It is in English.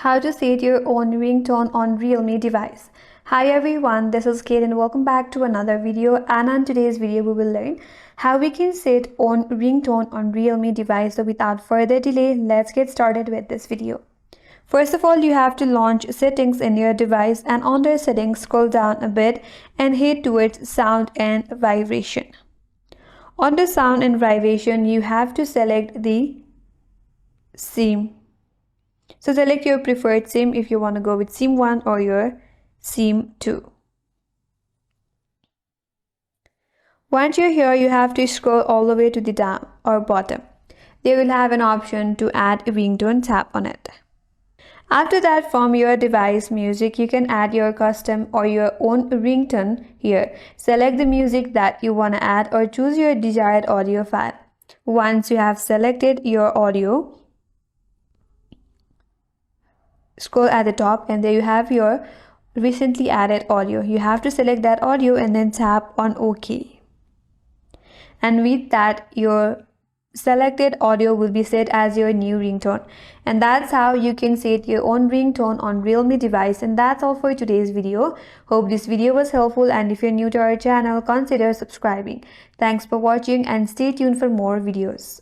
How to set your own ringtone on Realme device. Hi everyone, this is Kate and welcome back to another video, and on today's video we will learn how we can set own ringtone on Realme device. So without further delay, let's get started with this video. First of all, you have to launch settings in your device, and under settings scroll down a bit and head towards sound and vibration. Under sound and vibration, you have to select the SIM. So select your preferred SIM if you want to go with SIM 1 or your SIM 2. Once you're here, you have to scroll all the way to the down or bottom. They will have an option to add a ringtone. Tap on it. After that, from your device music, you can add your custom or your own ringtone here. Select the music that you want to add or choose your desired audio file. Once you have selected your audio, scroll at the top and there you have your recently added audio. You have to select that audio and then tap on OK. And with that, your selected audio will be set as your new ringtone. And that's how you can set your own ringtone on Realme device. And that's all for today's video. Hope this video was helpful, and if you're new to our channel, consider subscribing. Thanks for watching and stay tuned for more videos.